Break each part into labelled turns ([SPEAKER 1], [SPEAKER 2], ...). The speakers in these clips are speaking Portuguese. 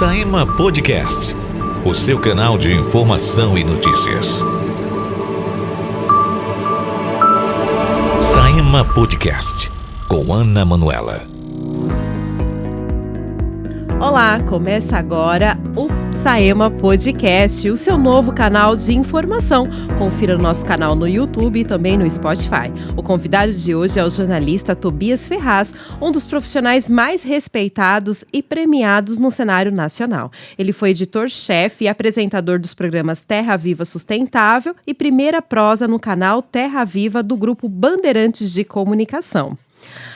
[SPEAKER 1] Saema Podcast, o seu canal de informação e notícias. Saema Podcast, com Ana Manuela.
[SPEAKER 2] Olá, começa agora o Saema Podcast, o seu novo canal de informação. Confira o nosso canal no YouTube e também no Spotify. O convidado de hoje é o jornalista Tobias Ferraz, um dos profissionais mais respeitados e premiados no cenário nacional. Ele foi editor-chefe e apresentador dos programas Terra Viva Sustentável e Primeira Prosa no canal Terra Viva do Grupo Bandeirantes de Comunicação.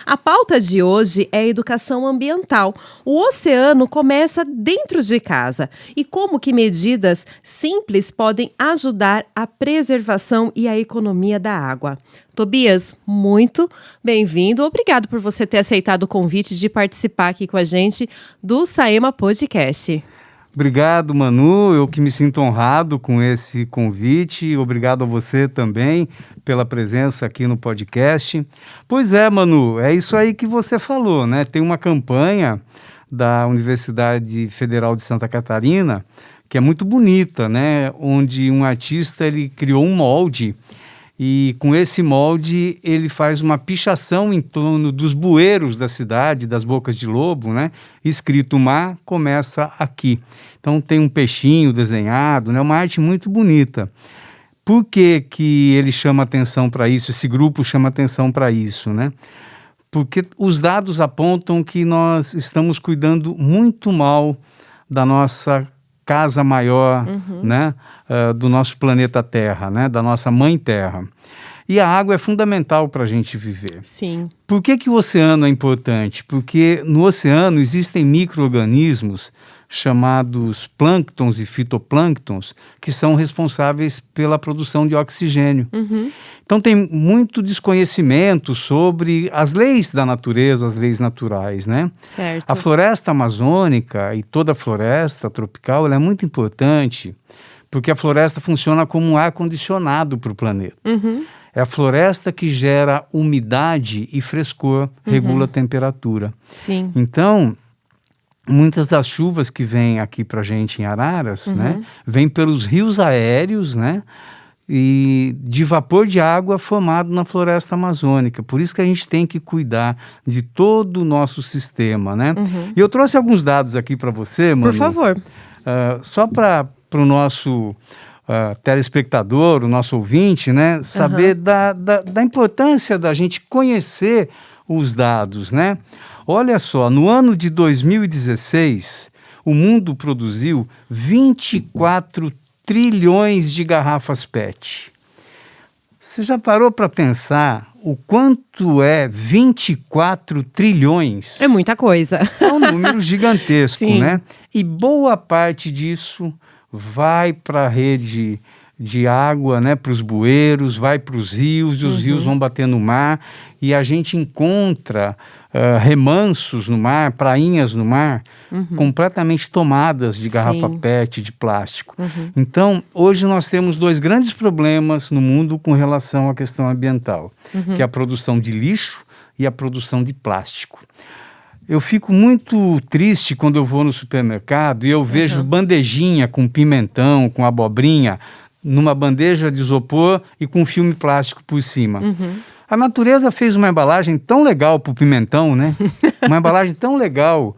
[SPEAKER 2] A pauta de hoje é educação ambiental. O oceano começa dentro de casa. E como que medidas simples podem ajudar a preservação e a economia da água? Tobias, muito bem-vindo. Obrigado por você ter aceitado o convite de participar aqui com a gente do Saema Podcast.
[SPEAKER 3] Obrigado, Manu. Eu que me sinto honrado com esse convite. Obrigado a você também pela presença aqui no podcast. Pois é, Manu, é isso aí que você falou, né? Tem uma campanha da Universidade Federal de Santa Catarina que é muito bonita, né? Onde um artista ele criou um molde e com esse molde ele faz uma pichação em torno dos bueiros da cidade, das bocas de lobo, né? Escrito "Mar começa aqui". Então tem um peixinho desenhado, né? Uma arte muito bonita. Por que que ele chama atenção para isso? Esse grupo chama atenção para isso, né? Porque os dados apontam que nós estamos cuidando muito mal da nossa casa maior, né? Do nosso planeta Terra, né? Da nossa mãe Terra. E a água é fundamental para a gente viver.
[SPEAKER 2] Sim.
[SPEAKER 3] Por que que o oceano é importante? Porque no oceano existem micro-organismos chamados plânctons e fitoplânctons que são responsáveis pela produção de oxigênio. Então tem muito desconhecimento sobre as leis da natureza, as leis naturais, né?
[SPEAKER 2] Certo.
[SPEAKER 3] A floresta amazônica e toda a floresta tropical ela é muito importante porque a floresta funciona como um ar-condicionado para o planeta. É a floresta que gera umidade e frescor, regula a temperatura.
[SPEAKER 2] Sim.
[SPEAKER 3] Então, muitas das chuvas que vêm aqui para a gente em Araras, né, vêm pelos rios aéreos, né, e de vapor de água formado na floresta amazônica. Por isso que a gente tem que cuidar de todo o nosso sistema, né? E eu trouxe alguns dados aqui para você, Manu.
[SPEAKER 2] Por favor.
[SPEAKER 3] Só para o nosso telespectador, o nosso ouvinte, né, saber da importância da gente conhecer os dados, né? Olha só, no ano de 2016, o mundo produziu 24 trilhões de garrafas PET. Você já parou para pensar o quanto é 24 trilhões?
[SPEAKER 2] É muita coisa.
[SPEAKER 3] É um número gigantesco,
[SPEAKER 2] Sim.
[SPEAKER 3] né? E boa parte disso vai para a rede de água, né, para os bueiros, vai para os rios, e os rios vão bater no mar, e a gente encontra remansos no mar, prainhas no mar, completamente tomadas de garrafa
[SPEAKER 2] Sim.
[SPEAKER 3] PET, de plástico. Então, hoje nós temos dois grandes problemas no mundo com relação à questão ambiental, que é a produção de lixo e a produção de plástico. Eu fico muito triste quando eu vou no supermercado e eu vejo bandejinha com pimentão, com abobrinha, numa bandeja de isopor e com filme plástico por cima. A natureza fez uma embalagem tão legal para o pimentão, né? Uma embalagem tão legal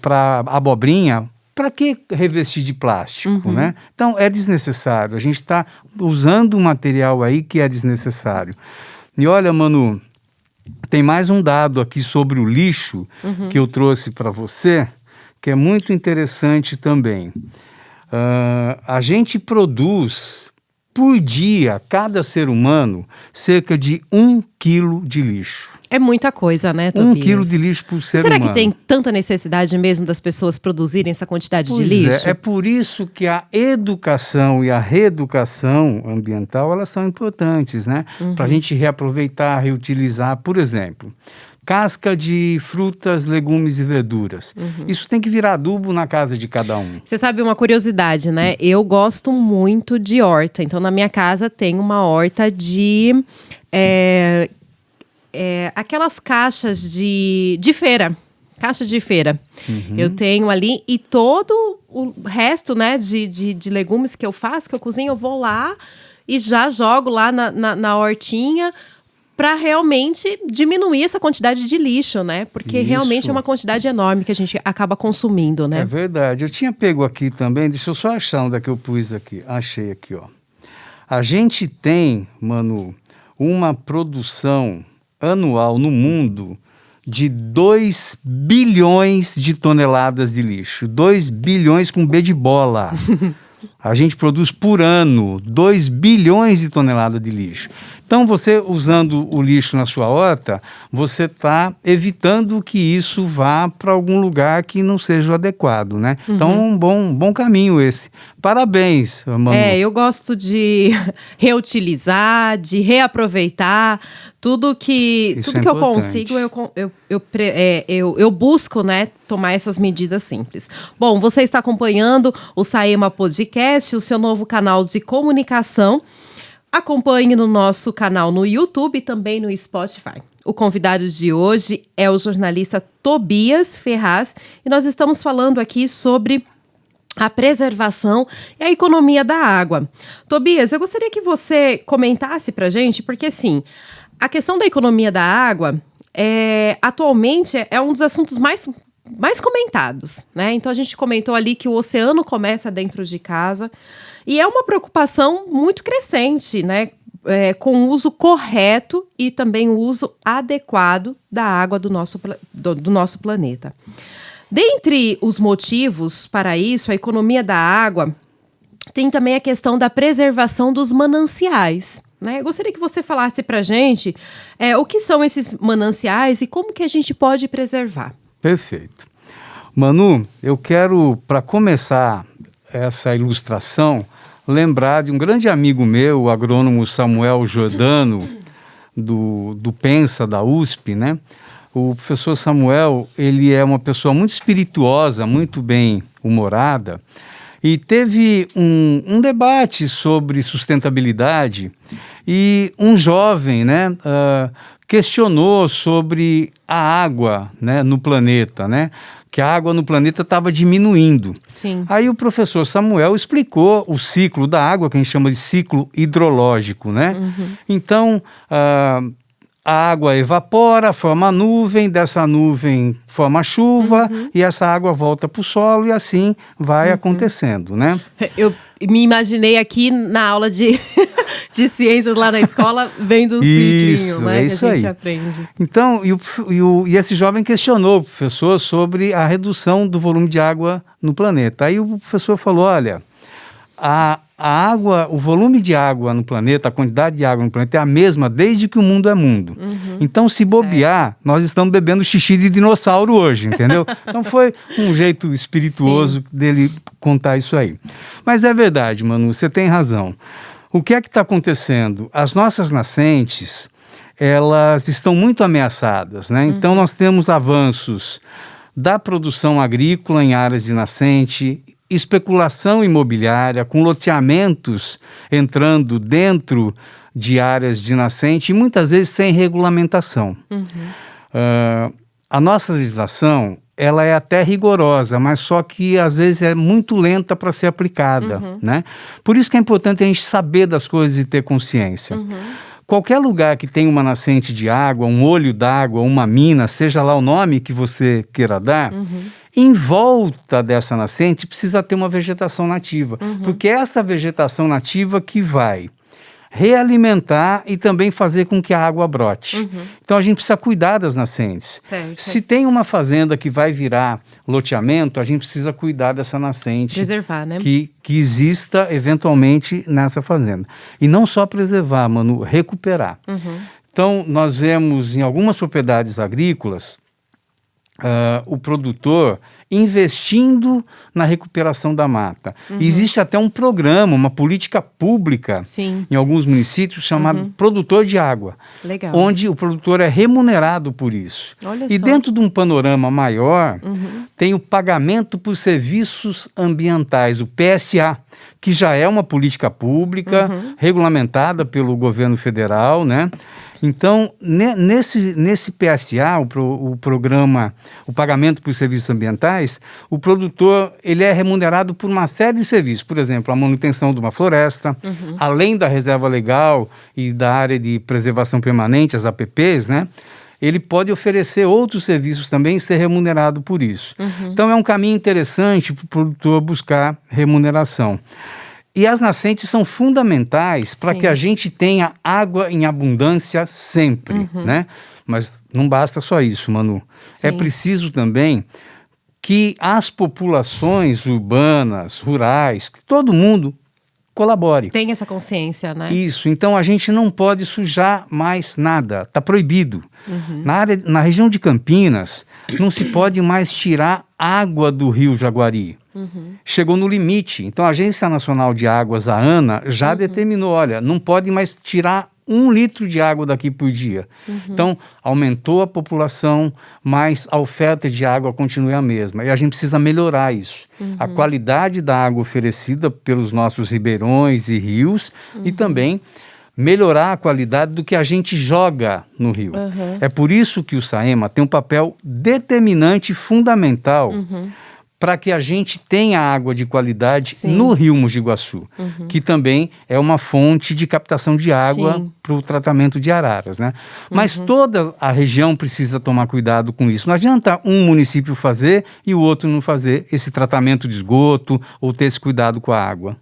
[SPEAKER 3] para abobrinha. Para que revestir de plástico, né? Então é desnecessário. A gente está usando um material aí que é desnecessário. E olha, Manu, tem mais um dado aqui sobre o lixo que eu trouxe para você, que é muito interessante também. A gente produz por dia, cada ser humano, cerca de 1 quilo de lixo.
[SPEAKER 2] É muita coisa, né,
[SPEAKER 3] 1
[SPEAKER 2] Tobias?
[SPEAKER 3] quilo de lixo por ser
[SPEAKER 2] Será
[SPEAKER 3] humano.
[SPEAKER 2] que tem tanta necessidade mesmo das pessoas produzirem essa quantidade de
[SPEAKER 3] Pois
[SPEAKER 2] lixo?
[SPEAKER 3] É por isso que a educação e a reeducação ambiental, elas são importantes, né? Para a gente reaproveitar, reutilizar, por exemplo, casca de frutas, legumes e verduras. Isso tem que virar adubo na casa de cada um.
[SPEAKER 2] Você sabe uma curiosidade, né? Eu gosto muito de horta. Então, na minha casa tem uma horta de... aquelas caixas de feira. caixa de feira. Eu tenho ali e todo o resto, né, de legumes que eu faço, que eu cozinho, eu vou lá e já jogo lá na hortinha para realmente diminuir essa quantidade de lixo, né? Porque realmente é uma quantidade enorme que a gente acaba consumindo, né?
[SPEAKER 3] É verdade. Eu tinha pego aqui também, deixa eu só achar onde é que eu pus aqui. Achei aqui, ó. A gente tem, Manu, uma produção anual no mundo de 2 bilhões de toneladas de lixo. 2 bilhões com B de bola. A gente produz por ano 2 bilhões de toneladas de lixo. Então, você usando o lixo na sua horta, você está evitando que isso vá para algum lugar que não seja o adequado, né? Então, um bom caminho esse. Parabéns, Manu.
[SPEAKER 2] Eu gosto de reutilizar, de reaproveitar. Tudo que eu consigo, eu busco, né, tomar essas medidas simples. Bom, você está acompanhando o Saema Podcast, o seu novo canal de comunicação. Acompanhe no nosso canal no YouTube e também no Spotify. O convidado de hoje é o jornalista Tobias Ferraz e nós estamos falando aqui sobre a preservação e a economia da água. Tobias, eu gostaria que você comentasse pra gente, porque assim, a questão da economia da água atualmente é um dos assuntos mais comentados, né? Então a gente comentou ali que o oceano começa dentro de casa e é uma preocupação muito crescente, né? Com o uso correto e também o uso adequado da água do nosso planeta. Dentre os motivos para isso, a economia da água, tem também a questão da preservação dos mananciais, né? Eu gostaria que você falasse para a gente o que são esses mananciais e como que a gente pode preservar.
[SPEAKER 3] Perfeito. Manu, eu quero, para começar essa ilustração, lembrar de um grande amigo meu, o agrônomo Samuel Giordano, do Pensa, da USP, né? O professor Samuel, ele é uma pessoa muito espirituosa, muito bem-humorada, e teve um debate sobre sustentabilidade e um jovem, né, questionou sobre a água, né, no planeta, né? Que a água no planeta estava diminuindo.
[SPEAKER 2] Sim.
[SPEAKER 3] Aí o professor Samuel explicou o ciclo da água, que a gente chama de ciclo hidrológico, né? Então, a água evapora, forma nuvem, dessa nuvem forma chuva, e essa água volta para o solo e assim vai acontecendo, né?
[SPEAKER 2] Eu me imaginei aqui na aula de ciências lá na escola, vendo um ciclinho, né?
[SPEAKER 3] É isso
[SPEAKER 2] que a gente
[SPEAKER 3] aí.
[SPEAKER 2] aprende.
[SPEAKER 3] Então, e esse jovem questionou o professor sobre a redução do volume de água no planeta. Aí o professor falou, olha, a água, o volume de água no planeta, a quantidade de água no planeta é a mesma desde que o mundo é mundo. Então, se bobear, nós estamos bebendo xixi de dinossauro hoje, entendeu? Então, foi um jeito espirituoso dele contar isso aí. Mas é verdade, Manu, você tem razão. O que é que está acontecendo? As nossas nascentes, elas estão muito ameaçadas, né? Então, nós temos avanços da produção agrícola em áreas de nascente, especulação imobiliária, com loteamentos entrando dentro de áreas de nascente e muitas vezes sem regulamentação. A nossa legislação, ela é até rigorosa, mas só que às vezes é muito lenta para ser aplicada, né? Por isso que é importante a gente saber das coisas e ter consciência. Qualquer lugar que tem uma nascente de água, um olho d'água, uma mina, seja lá o nome que você queira dar, em volta dessa nascente precisa ter uma vegetação nativa, porque é essa vegetação nativa que vai realimentar e também fazer com que a água brote. Então a gente precisa cuidar das nascentes.
[SPEAKER 2] Certo.
[SPEAKER 3] Se tem uma fazenda que vai virar loteamento, a gente precisa cuidar dessa nascente.
[SPEAKER 2] Preservar, né?
[SPEAKER 3] Que exista eventualmente nessa fazenda. E não só preservar, Manu, recuperar. Então nós vemos em algumas propriedades agrícolas o produtor investindo na recuperação da mata. E existe até um programa, uma política pública em alguns municípios chamado Produtor de Água.
[SPEAKER 2] Legal.
[SPEAKER 3] Onde o produtor é remunerado por isso.
[SPEAKER 2] Olha
[SPEAKER 3] e
[SPEAKER 2] só.
[SPEAKER 3] dentro de um panorama maior, tem o pagamento por serviços ambientais, o PSA, que já é uma política pública regulamentada pelo governo federal, né? Então, nesse PSA, o programa, o pagamento por serviços ambientais, o produtor ele é remunerado por uma série de serviços. Por exemplo, a manutenção de uma floresta, além da reserva legal e da área de preservação permanente, as APPs, né? Ele pode oferecer outros serviços também e ser remunerado por isso. Então, é um caminho interessante para o produtor buscar remuneração. E as nascentes são fundamentais para que a gente tenha água em abundância sempre, né? Mas não basta só isso, Manu.
[SPEAKER 2] Sim.
[SPEAKER 3] É preciso também que as populações urbanas, rurais, que todo mundo colabore.
[SPEAKER 2] Tem essa consciência, né?
[SPEAKER 3] Isso, então a gente não pode sujar mais nada, está proibido. Na região de Campinas, não se pode mais tirar água do rio Jaguari. Chegou no limite. Então a Agência Nacional de Águas, a ANA, já determinou, olha, não pode mais tirar 1 litro de água daqui por dia. Então, aumentou a população, mas a oferta de água continua a mesma. E a gente precisa melhorar isso. A qualidade da água oferecida pelos nossos ribeirões e rios e também melhorar a qualidade do que a gente joga no rio. É por isso que o SAEMA tem um papel determinante e fundamental para que a gente tenha água de qualidade no rio Mogi Guaçu, que também é uma fonte de captação de água para o tratamento de araras, né? Mas toda a região precisa tomar cuidado com isso. Não adianta um município fazer e o outro não fazer esse tratamento de esgoto ou ter esse cuidado com a água.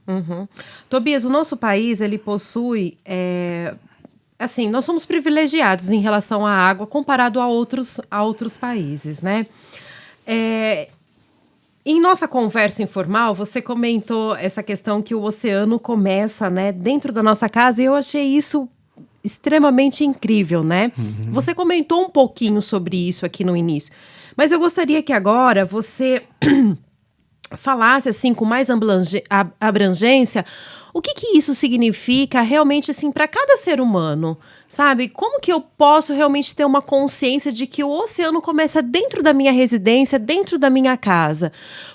[SPEAKER 2] Tobias, o nosso país, ele possui... assim, nós somos privilegiados em relação à água comparado a outros países, né? Em nossa conversa informal, você comentou essa questão que o oceano começa, né, dentro da nossa casa, e eu achei isso extremamente incrível, né? Você comentou um pouquinho sobre isso aqui no início, mas eu gostaria que agora você falasse assim com mais abrangência o que isso significa realmente assim para cada ser humano, sabe? Como que eu posso realmente ter uma consciência de que o oceano começa dentro da minha residência, dentro da minha casa?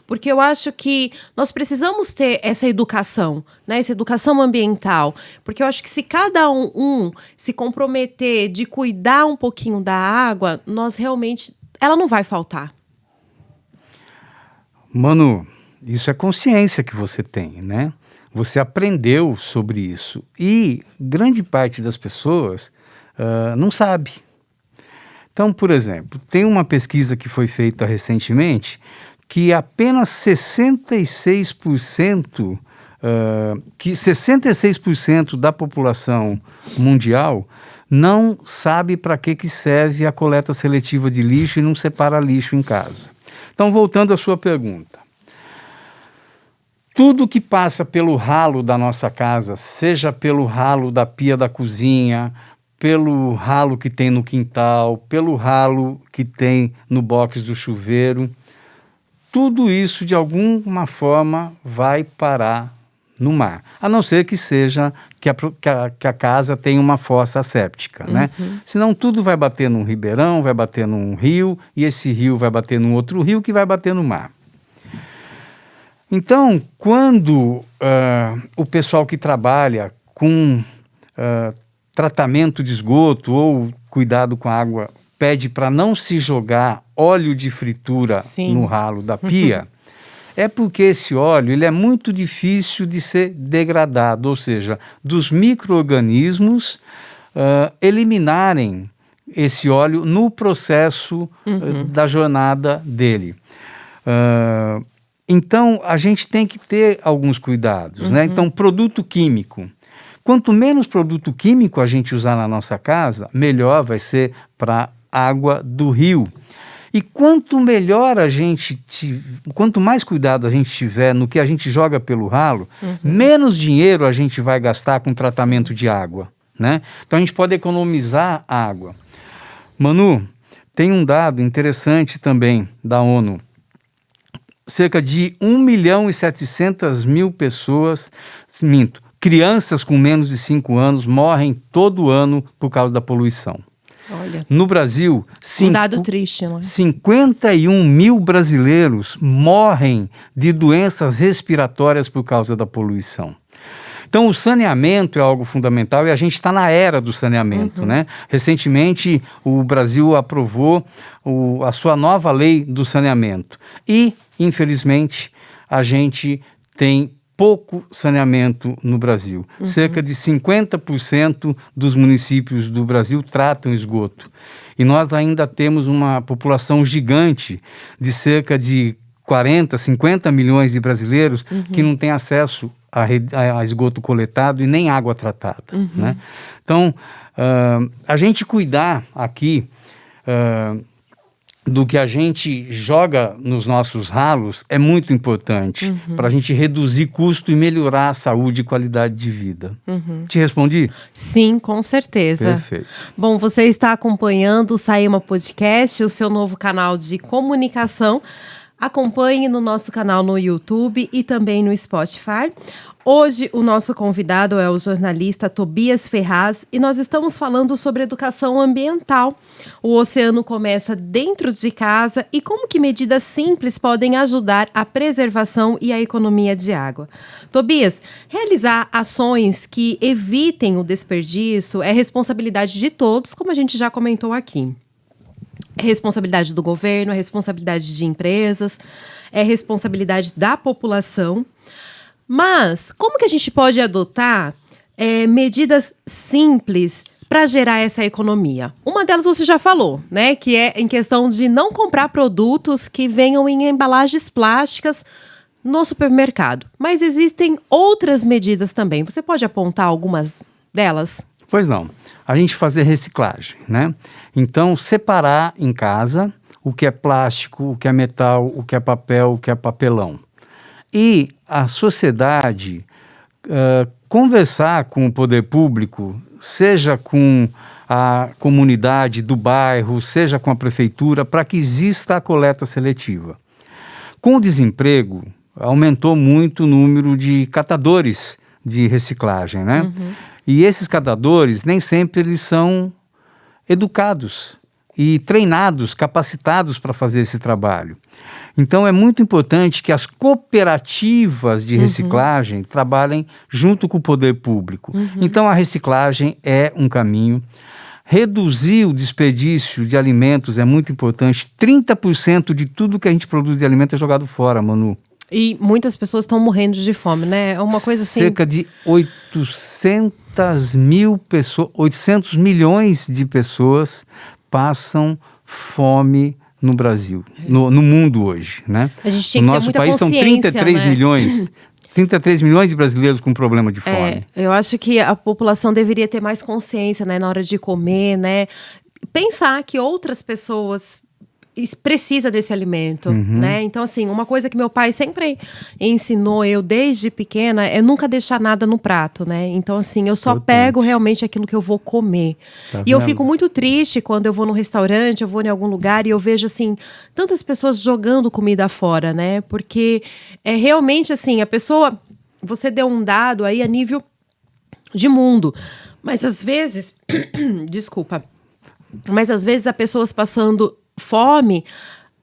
[SPEAKER 2] Porque eu acho que nós precisamos ter essa educação, né? Essa educação ambiental, porque eu acho que se cada um se comprometer de cuidar um pouquinho da água, nós realmente, ela não vai faltar.
[SPEAKER 3] Manu, isso é consciência que você tem, né? Você aprendeu sobre isso e grande parte das pessoas não sabe. Então, por exemplo, tem uma pesquisa que foi feita recentemente que apenas 66% da população mundial não sabe para que serve a coleta seletiva de lixo e não separa lixo em casa. Então, voltando à sua pergunta. Tudo que passa pelo ralo da nossa casa, seja pelo ralo da pia da cozinha, pelo ralo que tem no quintal, pelo ralo que tem no box do chuveiro, tudo isso de alguma forma vai parar no mar. A não ser que seja que a casa tenha uma fossa séptica, né? Senão tudo vai bater num ribeirão, vai bater num rio, e esse rio vai bater num outro rio que vai bater no mar. Então, quando o pessoal que trabalha com tratamento de esgoto ou cuidado com a água pede para não se jogar óleo de fritura no ralo da pia, é porque esse óleo ele é muito difícil de ser degradado, ou seja, dos micro-organismos eliminarem esse óleo no processo da jornada dele. Então, a gente tem que ter alguns cuidados, né? Então, produto químico. Quanto menos produto químico a gente usar na nossa casa, melhor vai ser para a água do rio. E quanto mais cuidado a gente tiver no que a gente joga pelo ralo, menos dinheiro a gente vai gastar com tratamento de água, né? Então, a gente pode economizar água. Manu, tem um dado interessante também da ONU. Cerca de 1.700.000 pessoas, crianças com menos de 5 anos morrem todo ano por causa da poluição.
[SPEAKER 2] Olha,
[SPEAKER 3] no Brasil,
[SPEAKER 2] um dado triste, não é?
[SPEAKER 3] 51 mil brasileiros morrem de doenças respiratórias por causa da poluição. Então, o saneamento é algo fundamental e a gente está na era do saneamento, né? Recentemente, o Brasil aprovou a sua nova lei do saneamento e, infelizmente, a gente tem pouco saneamento no Brasil. Cerca de 50% dos municípios do Brasil tratam esgoto. E nós ainda temos uma população gigante de cerca de 40, 50 milhões de brasileiros que não têm acesso a esgoto coletado e nem água tratada, né? Então, a gente cuidar aqui do que a gente joga nos nossos ralos é muito importante para a gente reduzir custo e melhorar a saúde e qualidade de vida. Te respondi?
[SPEAKER 2] Sim, com certeza.
[SPEAKER 3] Perfeito.
[SPEAKER 2] Bom, você está acompanhando o Saema Podcast, o seu novo canal de comunicação. Acompanhe no nosso canal no YouTube e também no Spotify. Hoje o nosso convidado é o jornalista Tobias Ferraz e nós estamos falando sobre educação ambiental. O oceano começa dentro de casa e como que medidas simples podem ajudar a preservação e a economia de água. Tobias, realizar ações que evitem o desperdício é responsabilidade de todos, como a gente já comentou aqui. É responsabilidade do governo, é responsabilidade de empresas, é responsabilidade da população. Mas como que a gente pode adotar medidas simples para gerar essa economia? Uma delas você já falou, né? Que é em questão de não comprar produtos que venham em embalagens plásticas no supermercado. Mas existem outras medidas também. Você pode apontar algumas delas?
[SPEAKER 3] Pois não. A gente fazer reciclagem, né? Então, separar em casa o que é plástico, o que é metal, o que é papel, o que é papelão. E a sociedade conversar com o poder público, seja com a comunidade do bairro, seja com a prefeitura, para que exista a coleta seletiva. Com o desemprego, aumentou muito o número de catadores de reciclagem, né? E esses catadores, nem sempre eles são educados e treinados, capacitados para fazer esse trabalho. Então, é muito importante que as cooperativas de reciclagem trabalhem junto com o poder público. Então, a reciclagem é um caminho. Reduzir o desperdício de alimentos é muito importante. 30% de tudo que a gente produz de alimento é jogado fora, Manu.
[SPEAKER 2] E muitas pessoas estão morrendo de fome, né? É uma coisa assim...
[SPEAKER 3] Cerca de 800 milhões de pessoas passam fome no Brasil, no mundo hoje, né?
[SPEAKER 2] A gente tinha que ter muita consciência,
[SPEAKER 3] no nosso país são 33
[SPEAKER 2] né?
[SPEAKER 3] milhões, 33 milhões de brasileiros com problema de fome.
[SPEAKER 2] Eu acho que a população deveria ter mais consciência, né? Na hora de comer, né? Pensar que outras pessoas precisa desse alimento, né? Então, assim, uma coisa que meu pai sempre ensinou eu desde pequena é nunca deixar nada no prato, né? Então, assim, eu só pego realmente aquilo que eu vou comer.
[SPEAKER 3] Tá
[SPEAKER 2] E eu
[SPEAKER 3] vendo?
[SPEAKER 2] fico muito triste quando eu vou num restaurante, eu vou em algum lugar e eu vejo, assim, tantas pessoas jogando comida fora, né? Porque é realmente, assim, a pessoa... Você deu um dado aí a nível de mundo. Mas, às vezes... Desculpa. Mas, às vezes, a pessoa passando fome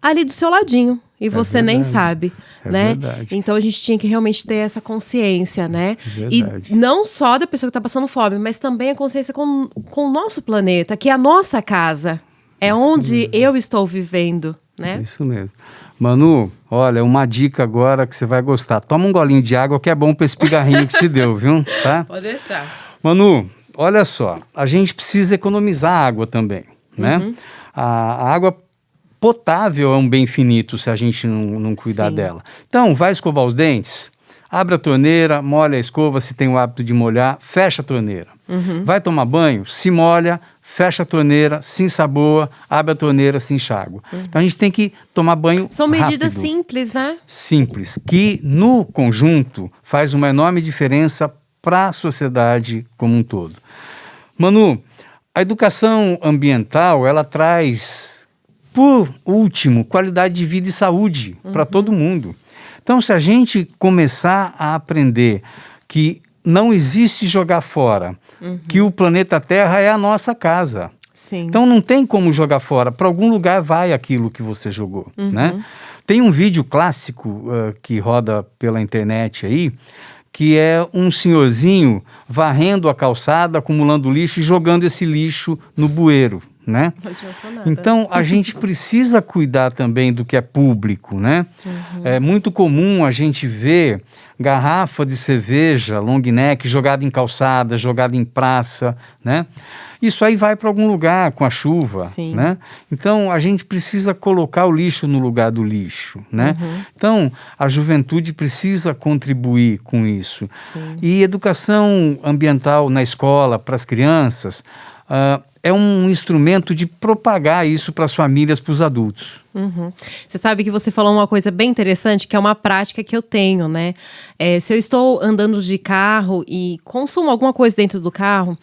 [SPEAKER 2] ali do seu ladinho e você nem sabe, né?
[SPEAKER 3] Verdade.
[SPEAKER 2] Então a gente tinha que realmente ter essa consciência, né?
[SPEAKER 3] Verdade.
[SPEAKER 2] E não só da pessoa que está passando fome, mas também a consciência com o nosso planeta, que é a nossa casa, é onde eu estou vivendo, né?
[SPEAKER 3] Isso mesmo. Manu, olha, uma dica agora que você vai gostar. Toma um golinho de água que é bom para esse pigarrinho que te deu, viu? Tá?
[SPEAKER 2] Pode deixar.
[SPEAKER 3] Manu, olha só, a gente precisa economizar água também, né? A água potável é um bem finito se a gente não cuidar
[SPEAKER 2] Sim.
[SPEAKER 3] dela. Então, vai escovar os dentes, abre a torneira, molha a escova se tem o hábito de molhar, fecha a torneira. Vai tomar banho, se molha, fecha a torneira, se ensaboa, abre a torneira, se enxágua. Então, a gente tem que tomar banho
[SPEAKER 2] São medidas
[SPEAKER 3] rápido,
[SPEAKER 2] simples, né?
[SPEAKER 3] simples, que no conjunto faz uma enorme diferença para a sociedade como um todo. Manu, a educação ambiental, ela traz, por último, qualidade de vida e saúde para todo mundo. Então, se a gente começar a aprender que não existe jogar fora, que o planeta Terra é a nossa casa.
[SPEAKER 2] Sim.
[SPEAKER 3] Então, não tem como jogar fora. Para algum lugar vai aquilo que você jogou, né? Tem um vídeo clássico que roda pela internet aí, que é um senhorzinho varrendo a calçada, acumulando lixo e jogando esse lixo no bueiro, né?
[SPEAKER 2] Não adiantou nada.
[SPEAKER 3] Então, a gente precisa cuidar também do que é público, né? É muito comum a gente ver garrafa de cerveja, long neck, jogada em calçada, jogada em praça, né? Isso aí vai para algum lugar com a chuva,
[SPEAKER 2] Sim.
[SPEAKER 3] né? Então, a gente precisa colocar o lixo no lugar do lixo, né? Então, a juventude precisa contribuir com isso.
[SPEAKER 2] Sim.
[SPEAKER 3] E educação ambiental na escola, para as crianças, é um instrumento de propagar isso para as famílias, para os adultos.
[SPEAKER 2] Você sabe que você falou uma coisa bem interessante, que é uma prática que eu tenho, né? Se eu estou andando de carro e consumo alguma coisa dentro do carro,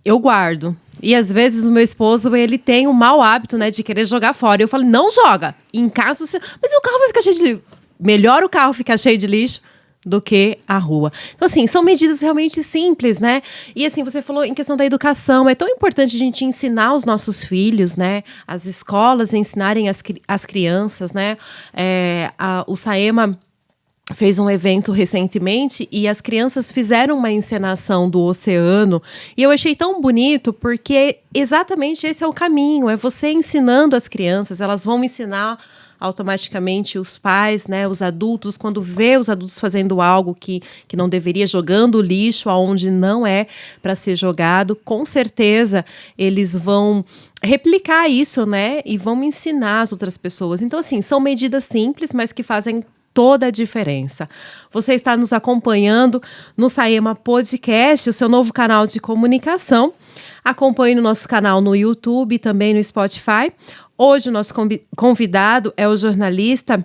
[SPEAKER 2] eu guardo. E às vezes o meu esposo, ele tem o mau hábito, né, de querer jogar fora. Eu falo, não joga. Em casa, mas o carro vai ficar cheio de lixo. Melhor o carro ficar cheio de lixo do que a rua. Então, assim, são medidas realmente simples, né? E, assim, você falou em questão da educação. É tão importante a gente ensinar os nossos filhos, né? As escolas ensinarem as crianças, né? O Saema fez um evento recentemente e as crianças fizeram uma encenação do oceano e eu achei tão bonito porque exatamente esse é o caminho, é você ensinando as crianças, elas vão ensinar automaticamente os pais, né, os adultos, quando vê os adultos fazendo algo que não deveria, jogando lixo aonde não é para ser jogado, com certeza eles vão replicar isso, né, e vão ensinar as outras pessoas. Então, assim, são medidas simples, mas que fazem toda a diferença. Você está nos acompanhando no Saema Podcast, o seu novo canal de comunicação. Acompanhe no nosso canal no YouTube e também no Spotify. Hoje o nosso convidado é o jornalista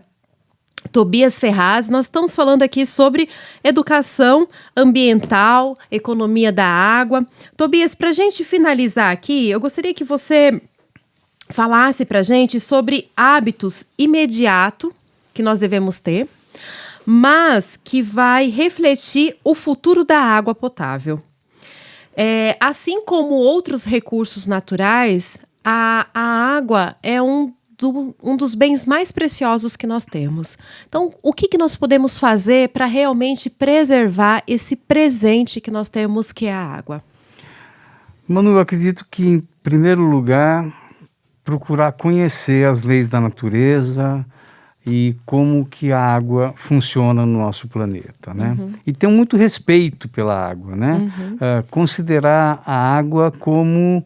[SPEAKER 2] Tobias Ferraz. Nós estamos falando aqui sobre educação ambiental, economia da água. Tobias, para a gente finalizar aqui, eu gostaria que você falasse para a gente sobre hábitos imediatos que nós devemos ter, mas que vai refletir o futuro da água potável. Assim como outros recursos naturais, a água é um dos bens mais preciosos que nós temos. Então, o que nós podemos fazer para realmente preservar esse presente que nós temos, que é a água?
[SPEAKER 3] Manu, eu acredito que, em primeiro lugar, procurar conhecer as leis da natureza e como que a água funciona no nosso planeta, né? E ter muito respeito pela água, né? Considerar a água como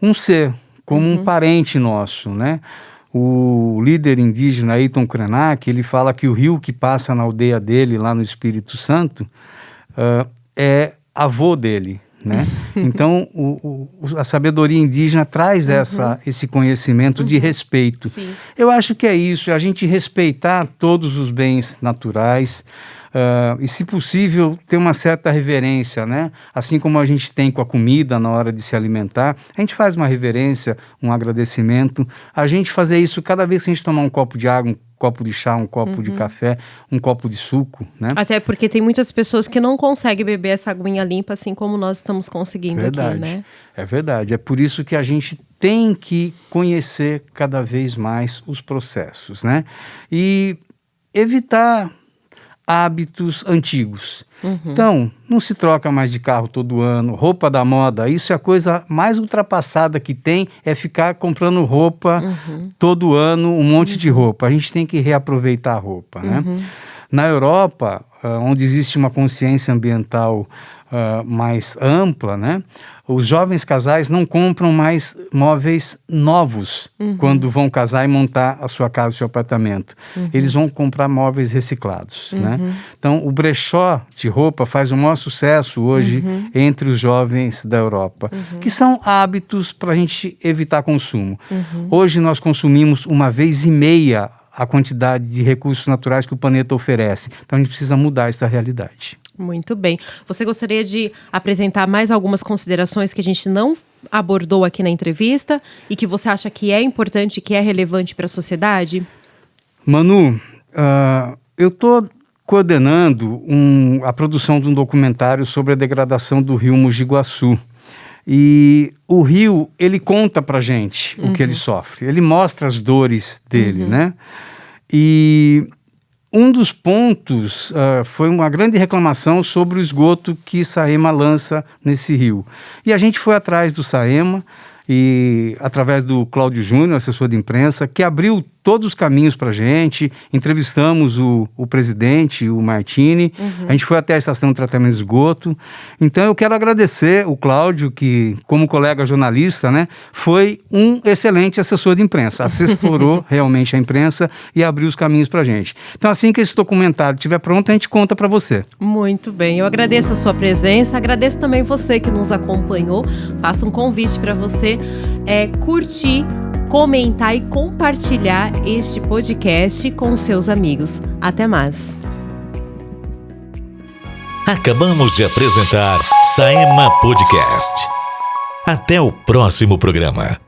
[SPEAKER 3] um ser, como um parente nosso, né? O líder indígena Ayrton Krenak, ele fala que o rio que passa na aldeia dele, lá no Espírito Santo, é avô dele, né? Então, a sabedoria indígena traz esse conhecimento de respeito.
[SPEAKER 2] Sim.
[SPEAKER 3] Eu acho que é isso, é a gente respeitar todos os bens naturais e, se possível, ter uma certa reverência, né? Assim como a gente tem com a comida na hora de se alimentar, a gente faz uma reverência, um agradecimento. A gente fazer isso cada vez que a gente tomar um copo de água, um copo de chá, um copo de café, um copo de suco, né?
[SPEAKER 2] Até porque tem muitas pessoas que não conseguem beber essa aguinha limpa assim como nós estamos conseguindo
[SPEAKER 3] Verdade.
[SPEAKER 2] aqui, né?
[SPEAKER 3] É verdade. É por isso que a gente tem que conhecer cada vez mais os processos, né? E evitar hábitos antigos. Então, não se troca mais de carro todo ano, roupa da moda, isso é a coisa mais ultrapassada que tem, é ficar comprando roupa todo ano, um monte de roupa. A gente tem que reaproveitar a roupa, né? Na Europa, onde existe uma consciência ambiental mais ampla, né? Os jovens casais não compram mais móveis novos quando vão casar e montar a sua casa, o seu apartamento. Eles vão comprar móveis reciclados, né? Então, o brechó de roupa faz o maior sucesso hoje entre os jovens da Europa, que são hábitos para a gente evitar consumo. Hoje nós consumimos 1,5 vezes a quantidade de recursos naturais que o planeta oferece. Então, a gente precisa mudar essa realidade.
[SPEAKER 2] Muito bem. Você gostaria de apresentar mais algumas considerações que a gente não abordou aqui na entrevista e que você acha que é importante, que é relevante para a sociedade?
[SPEAKER 3] Manu, eu estou coordenando a produção de um documentário sobre a degradação do rio Mogi Guaçu. E o rio, ele conta pra gente o que ele sofre. Ele mostra as dores dele, né? E um dos pontos foi uma grande reclamação sobre o esgoto que Saema lança nesse rio. E a gente foi atrás do Saema, e através do Cláudio Júnior, assessor de imprensa, que abriu todos os caminhos para a gente, entrevistamos o presidente, o Martini, a gente foi até a estação de tratamento de esgoto. Então eu quero agradecer o Cláudio, que como colega jornalista, né, foi um excelente assessor de imprensa, assessorou realmente a imprensa e abriu os caminhos para a gente. Então assim que esse documentário estiver pronto, a gente conta para você.
[SPEAKER 2] Muito bem, eu agradeço a sua presença, agradeço também você que nos acompanhou, faço um convite para você curtir, comentar e compartilhar este podcast com os seus amigos. Até mais.
[SPEAKER 1] Acabamos de apresentar Saema Podcast. Até o próximo programa.